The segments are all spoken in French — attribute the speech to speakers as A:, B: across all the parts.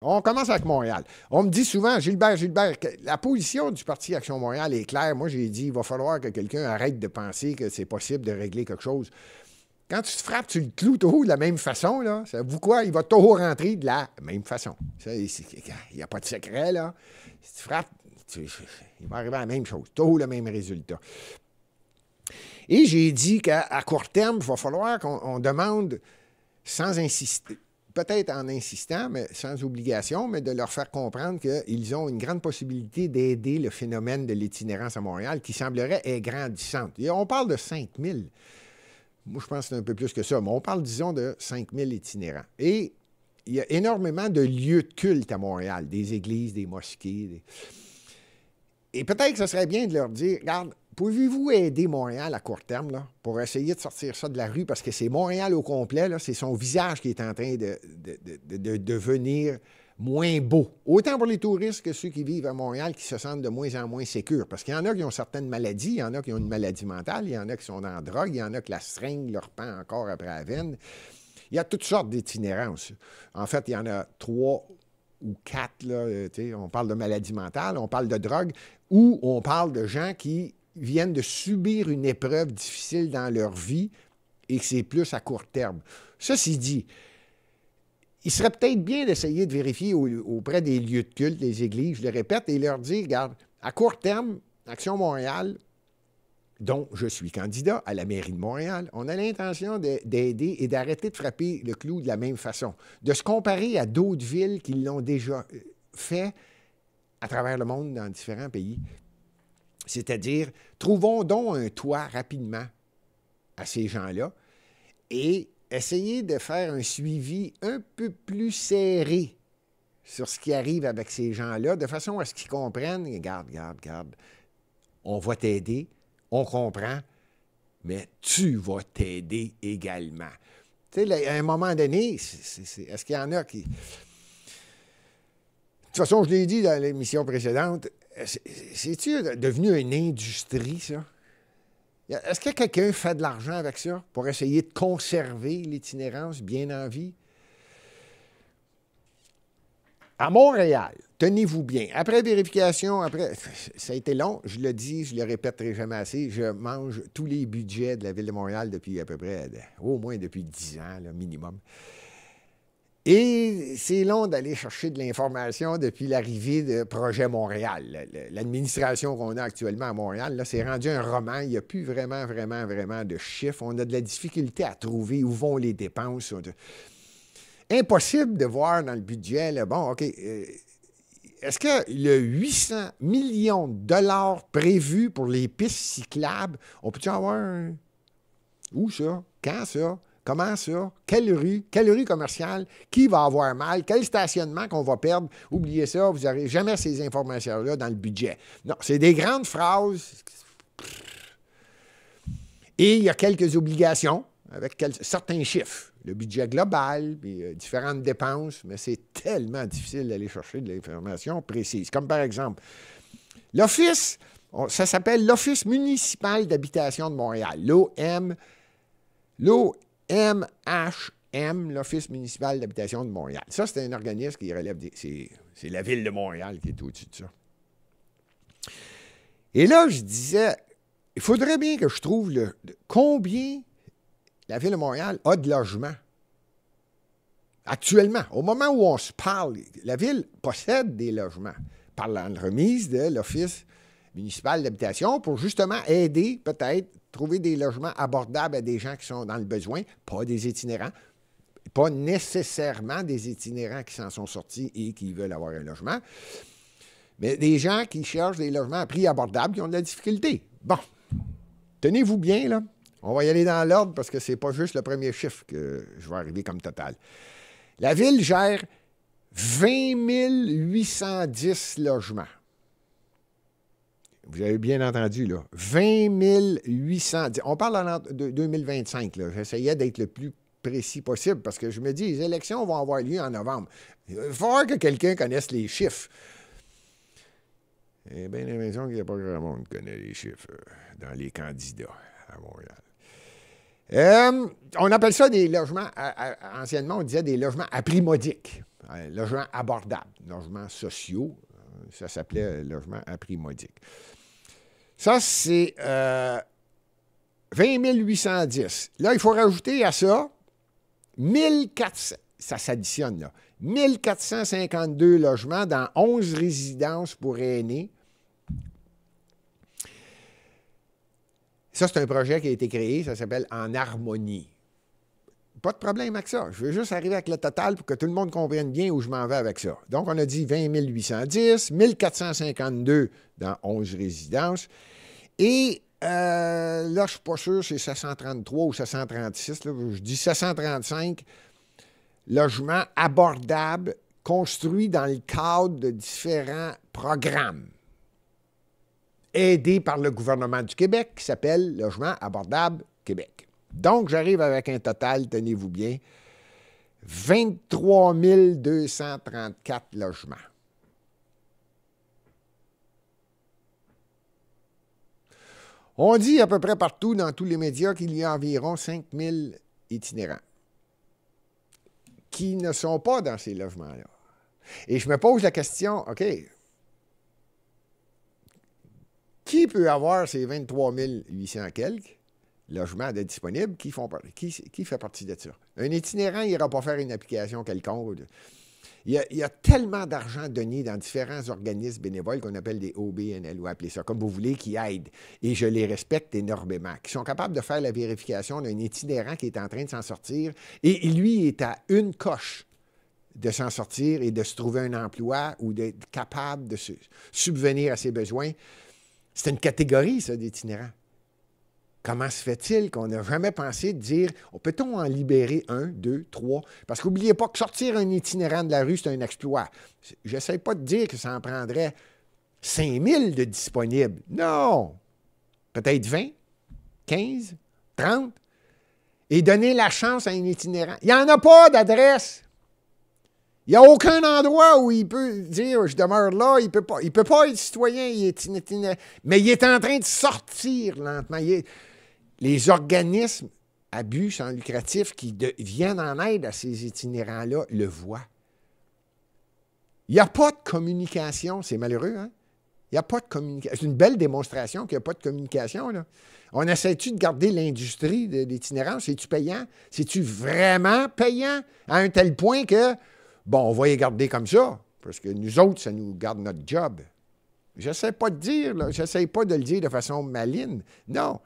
A: On commence avec Montréal. On me dit souvent, Gilbert, que la position du Parti Action Montréal est claire. Moi, j'ai dit, il va falloir que quelqu'un arrête de penser que c'est possible de régler quelque chose. Quand tu te frappes, tu le cloues toujours de la même façon, là. Savez-vous quoi? Il va toujours rentrer de la même façon. Il n'y a pas de secret, là. Si tu frappes, il va arriver à la même chose. Toujours le même résultat. Et j'ai dit qu'à court terme, il va falloir qu'on demande, sans insister, peut-être en insistant, mais sans obligation, mais de leur faire comprendre qu'ils ont une grande possibilité d'aider le phénomène de l'itinérance à Montréal, qui semblerait être grandissante. Et on parle de 5 000. Moi, je pense que c'est un peu plus que ça, mais on parle, disons, de 5 000 itinérants. Et il y a énormément de lieux de culte à Montréal, des églises, des mosquées. Et peut-être que ce serait bien de leur dire, regarde, pouvez-vous aider Montréal à court terme là, pour essayer de sortir ça de la rue? Parce que c'est Montréal au complet, là, c'est son visage qui est en train de devenir moins beau. Autant pour les touristes que ceux qui vivent à Montréal qui se sentent de moins en moins sécures. Parce qu'il y en a qui ont certaines maladies, il y en a qui ont une maladie mentale, il y en a qui sont dans la drogue, il y en a que la seringue leur pend encore après la veine. Il y a toutes sortes d'itinérances. En fait, il y en a 3 ou 4, là, on parle de maladie mentale, on parle de drogue, ou on parle de gens qui viennent de subir une épreuve difficile dans leur vie et que c'est plus à court terme. Ceci dit, il serait peut-être bien d'essayer de vérifier auprès des lieux de culte, des églises, je le répète, et leur dire, regarde, à court terme, Action Montréal, dont je suis candidat à la mairie de Montréal, on a l'intention d'aider et d'arrêter de frapper le clou de la même façon, de se comparer à d'autres villes qui l'ont déjà fait à travers le monde dans différents pays. C'est-à-dire, trouvons donc un toit rapidement à ces gens-là et essayez de faire un suivi un peu plus serré sur ce qui arrive avec ces gens-là, de façon à ce qu'ils comprennent, regarde, on va t'aider, on comprend, mais tu vas t'aider également. Tu sais, à un moment donné, est-ce qu'il y en a qui... De toute façon, je l'ai dit dans l'émission précédente, c'est-tu devenu une industrie, ça? Est-ce que quelqu'un fait de l'argent avec ça pour essayer de conserver l'itinérance bien en vie? À Montréal, tenez-vous bien. Après vérification, ça a été long, je le dis, je le répéterai jamais assez, je mange tous les budgets de la Ville de Montréal depuis à peu près, au moins depuis 10 ans, là, minimum. Et c'est long d'aller chercher de l'information depuis l'arrivée de Projet Montréal. L'administration qu'on a actuellement à Montréal, là, c'est rendu un roman. Il n'y a plus vraiment de chiffres. On a de la difficulté à trouver où vont les dépenses. Impossible de voir dans le budget, là, bon, OK, est-ce que le 800 millions de dollars prévus pour les pistes cyclables, on peut-tu avoir un... Où ça? Quand ça? Comment ça? Quelle rue commerciale? Qui va avoir mal? Quel stationnement qu'on va perdre? Oubliez ça, vous n'aurez jamais ces informations-là dans le budget. Non, c'est des grandes phrases. Et il y a quelques obligations avec certains chiffres. Le budget global, puis différentes dépenses, mais c'est tellement difficile d'aller chercher de l'information précise. Comme par exemple, l'Office, ça s'appelle l'Office municipal d'habitation de Montréal, l'OMHM, l'Office municipal d'habitation de Montréal. Ça, c'est un organisme qui relève c'est la Ville de Montréal qui est au-dessus de ça. Et là, je disais, il faudrait bien que je trouve combien la Ville de Montréal a de logements. Actuellement, au moment où on se parle, la Ville possède des logements par la remise de l'Office municipal d'habitation pour justement aider, peut-être, trouver des logements abordables à des gens qui sont dans le besoin, pas des itinérants, pas nécessairement des itinérants qui s'en sont sortis et qui veulent avoir un logement, mais des gens qui cherchent des logements à prix abordable, qui ont de la difficulté. Bon, tenez-vous bien, là. On va y aller dans l'ordre parce que c'est pas juste le premier chiffre que je vais arriver comme total. La Ville gère 20 810 logements. Vous avez bien entendu, là. 20 810. On parle de 2025, là. J'essayais d'être le plus précis possible parce que je me dis, les élections vont avoir lieu en novembre. Il va falloir que quelqu'un connaisse les chiffres. Eh bien, l'impression qu'il n'y a pas grand monde qui connaît les chiffres dans les candidats à Montréal. On appelle ça des logements, anciennement, on disait des logements à prix modique. logements abordables, logements sociaux. Ça s'appelait logement à prix modique. Ça, c'est 20 810. Là, il faut rajouter à ça 1400. Ça s'additionne, là. 1452 logements dans 11 résidences pour aînés. Ça, c'est un projet qui a été créé. Ça s'appelle En Harmonie. Pas de problème avec ça. Je veux juste arriver avec le total pour que tout le monde comprenne bien où je m'en vais avec ça. Donc, on a dit 20 810, 1452 dans 11 résidences. Et là, je ne suis pas sûr si c'est 733 ou 736. Là, je dis 735 logements abordables construits dans le cadre de différents programmes aidés par le gouvernement du Québec qui s'appelle Logement abordable Québec. Donc, j'arrive avec un total, tenez-vous bien, 23 234 logements. On dit à peu près partout dans tous les médias qu'il y a environ 5 000 itinérants qui ne sont pas dans ces logements-là. Et je me pose la question, OK, qui peut avoir ces 23 800 quelques logements de disponibles qui fait partie de ça? Un itinérant, il n'ira pas faire une application quelconque. Il y a tellement d'argent donné dans différents organismes bénévoles qu'on appelle des OBNL, ou appelez ça comme vous voulez, qui aident. Et je les respecte énormément, qui sont capables de faire la vérification d'un itinérant qui est en train de s'en sortir. Et lui est à une coche de s'en sortir et de se trouver un emploi ou d'être capable de subvenir à ses besoins. C'est une catégorie, ça, d'itinérants. Comment se fait-il qu'on n'a jamais pensé de dire, peut-on en libérer 1, 2, 3? Parce qu'oubliez pas que sortir un itinérant de la rue, c'est un exploit. Je n'essaie pas de dire que ça en prendrait 5 000 de disponibles. Non! Peut-être 20, 15, 30. Et donner la chance à un itinérant. Il n'y en a pas d'adresse. Il n'y a aucun endroit où il peut dire « je demeure là », il peut pas être citoyen, il est itinérant. Mais il est en train de sortir lentement. Les organismes à but sans lucratif qui viennent en aide à ces itinérants-là le voient. Il n'y a pas de communication, c'est malheureux, hein? Il n'y a pas de communication. C'est une belle démonstration qu'il n'y a pas de communication, là. On essaie-tu de garder l'industrie de l'itinérance? C'est-tu payant? C'est-tu vraiment payant à un tel point que, bon, on va les garder comme ça, parce que nous autres, ça nous garde notre job. J'essaie pas de dire, là, j'essaie pas de le dire de façon maligne. Non.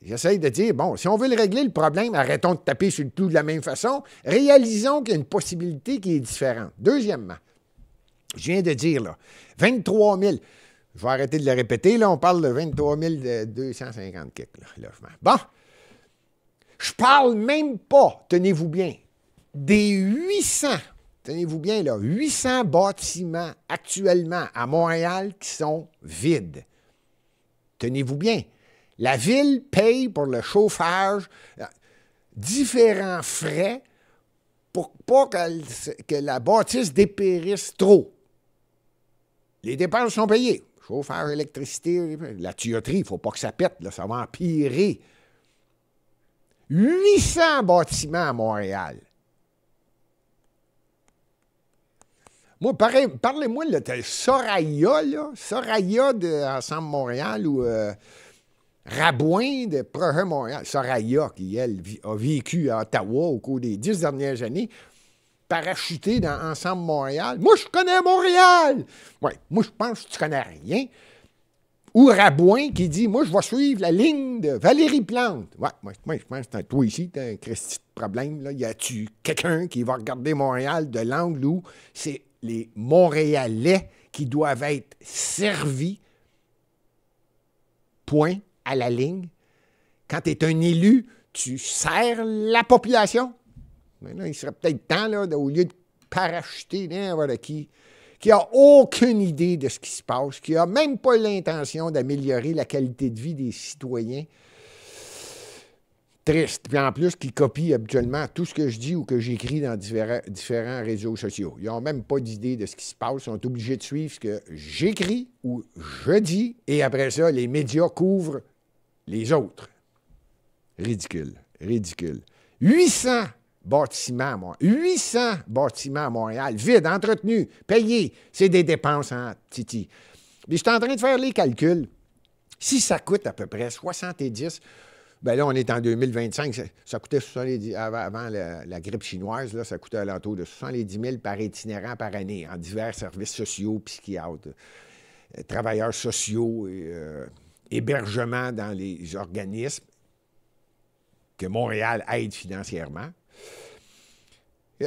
A: J'essaie de dire, bon, si on veut le régler, le problème, arrêtons de taper sur le clou de la même façon. Réalisons qu'il y a une possibilité qui est différente. Deuxièmement, je viens de dire, là, 23 000. Je vais arrêter de le répéter, là, on parle de 23 250 logements. Bon, je parle même pas, tenez-vous bien, des 800, tenez-vous bien, là, 800 bâtiments actuellement à Montréal qui sont vides. Tenez-vous bien. La ville paye pour le chauffage différents frais pour pas que la bâtisse dépérisse trop. Les dépenses sont payées. Chauffage, électricité, la tuyauterie, il ne faut pas que ça pète, là, ça va empirer. 800 bâtiments à Montréal. Moi, parlez-moi de Soraya, là, Soraya de Ensemble Montréal ou Rabouin de Projet Montréal. Soraya, qui, elle, a vécu à Ottawa au cours des 10 dernières années, parachutée dans Ensemble Montréal. Moi, je connais Montréal! Oui, moi, je pense que tu connais rien. Ou Rabouin qui dit, moi, je vais suivre la ligne de Valérie Plante. Ouais, moi je pense que toi ici, tu as un Christi de problème. Là. Y a-tu quelqu'un qui va regarder Montréal de l'angle où c'est les Montréalais qui doivent être servis, point, à la ligne? Quand tu es un élu, tu sers la population. Mais là, il serait peut-être temps, là, au lieu de parachuter n'importe qui n'a aucune idée de ce qui se passe, qui n'a même pas l'intention d'améliorer la qualité de vie des citoyens. Triste. Puis en plus, qui copie habituellement tout ce que je dis ou que j'écris dans différents réseaux sociaux. Ils n'ont même pas d'idée de ce qui se passe. Ils sont obligés de suivre ce que j'écris ou je dis. Et après ça, les médias couvrent les autres. Ridicule. Ridicule. 800 bâtiments à Montréal. 800 bâtiments à Montréal, vides, entretenus, payés. C'est des dépenses en titi. Mais je suis en train de faire les calculs. Si ça coûte à peu près 70, bien là, on est en 2025, ça coûtait 70, avant la grippe chinoise, là, ça coûtait à l'entour de 70 000 par itinérant par année, en divers services sociaux, psychiatres, travailleurs sociaux, hébergement dans les organismes que Montréal aide financièrement.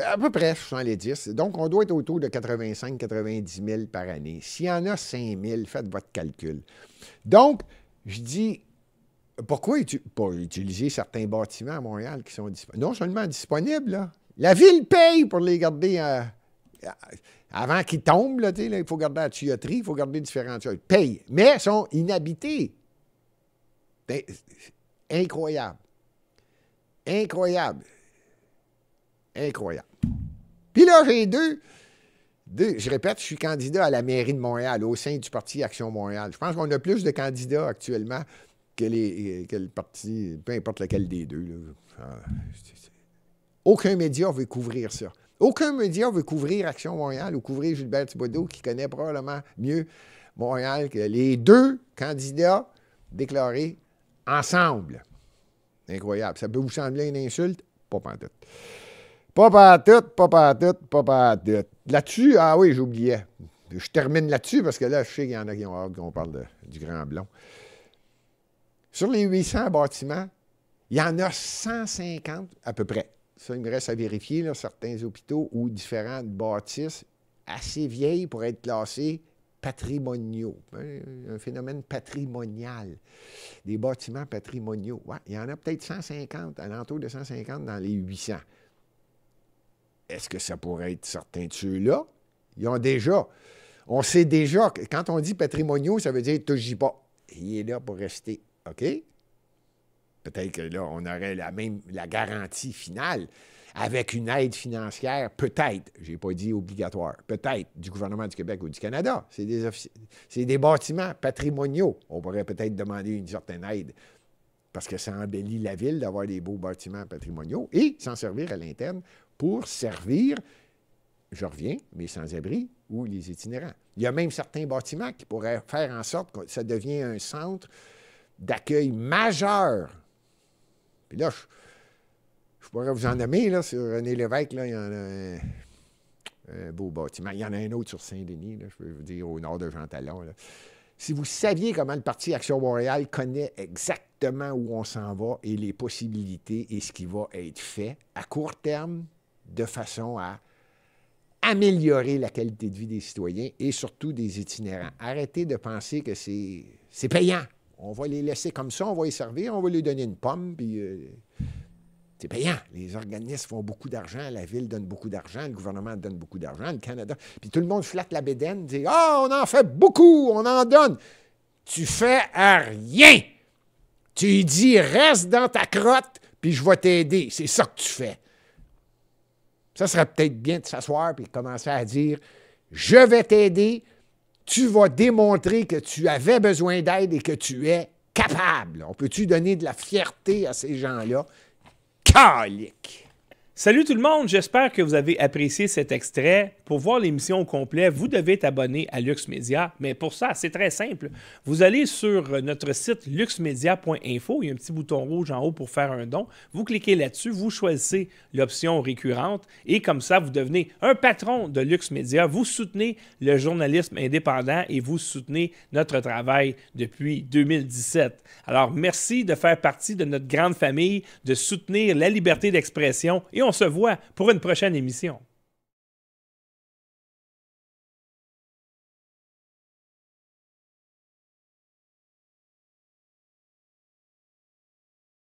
A: À peu près 70. Donc, on doit être autour de 85-90 000 par année. S'il y en a 5 000, faites votre calcul. Donc, je dis, pourquoi pas utiliser certains bâtiments à Montréal qui sont non seulement disponibles, là, la ville paye pour les garder avant qu'ils tombent. Là, il faut garder la tuyauterie, il faut garder différentes choses. Paye, mais sont inhabités. Ben, incroyable. Incroyable. Incroyable. Puis là, j'ai deux, je répète, je suis candidat à la mairie de Montréal, au sein du Parti Action Montréal. Je pense qu'on a plus de candidats actuellement que le parti, peu importe lequel des deux. Là. Aucun média veut couvrir ça. Aucun média veut couvrir Action Montréal ou couvrir Gilbert Thibodeau, qui connaît probablement mieux Montréal que les deux candidats déclarés ensemble. Incroyable. Ça peut vous sembler une insulte? Pas pantoute. Pas pantoute. Là-dessus, ah oui, j'oubliais. Je termine là-dessus parce que là, je sais qu'il y en a qui ont hâte qu'on parle du Grand Blond. Sur les 800 bâtiments, il y en a 150 à peu près. Ça, il me reste à vérifier, là, certains hôpitaux ou différentes bâtisses assez vieilles pour être classées patrimoniaux. Un phénomène patrimonial. Des bâtiments patrimoniaux. Ouais, il y en a peut-être 150, alentour de 150 dans les 800. Est-ce que ça pourrait être certains de ceux-là? Ils ont déjà. On sait déjà que quand on dit patrimoniaux, ça veut dire « touche pas ». Il est là pour rester. OK? Peut-être que là, on aurait la garantie finale avec une aide financière, peut-être, je n'ai pas dit obligatoire, peut-être du gouvernement du Québec ou du Canada. C'est des bâtiments patrimoniaux. On pourrait peut-être demander une certaine aide parce que ça embellit la ville d'avoir des beaux bâtiments patrimoniaux et s'en servir à l'interne pour servir, je reviens, mes sans-abri ou les itinérants. Il y a même certains bâtiments qui pourraient faire en sorte que ça devienne un centre d'accueil majeur. Puis là, je pourrais vous en nommer, là, sur René Lévesque, là, il y en a un beau bâtiment. Il y en a un autre sur Saint-Denis, là, je peux vous dire, au nord de Jean Talon. Là. Si vous saviez comment le Parti Action Montréal connaît exactement où on s'en va et les possibilités et ce qui va être fait à court terme, de façon à améliorer la qualité de vie des citoyens et surtout des itinérants. Arrêtez de penser que c'est payant. On va les laisser comme ça, on va les servir, on va leur donner une pomme, puis c'est payant. Les organismes font beaucoup d'argent, la ville donne beaucoup d'argent, le gouvernement donne beaucoup d'argent, le Canada. Puis tout le monde flatte la bédaine, dit « Ah, on en fait beaucoup, on en donne. » Tu fais rien. Tu dis « Reste dans ta crotte, puis je vais t'aider. » C'est ça que tu fais. Ça serait peut-être bien de s'asseoir et commencer à dire « Je vais t'aider, tu vas démontrer que tu avais besoin d'aide et que tu es capable. » On peut-tu donner de la fierté à ces gens-là? Calique!
B: Salut tout le monde, j'espère que vous avez apprécié cet extrait. Pour voir l'émission au complet, vous devez être abonné à Lux Media. Mais pour ça, c'est très simple. Vous allez sur notre site luxmedia.info. Il y a un petit bouton rouge en haut pour faire un don. Vous cliquez là-dessus, vous choisissez l'option récurrente et comme ça, vous devenez un patron de Lux Media. Vous soutenez le journalisme indépendant et vous soutenez notre travail depuis 2017. Alors, merci de faire partie de notre grande famille, de soutenir la liberté d'expression et on se voit pour une prochaine émission.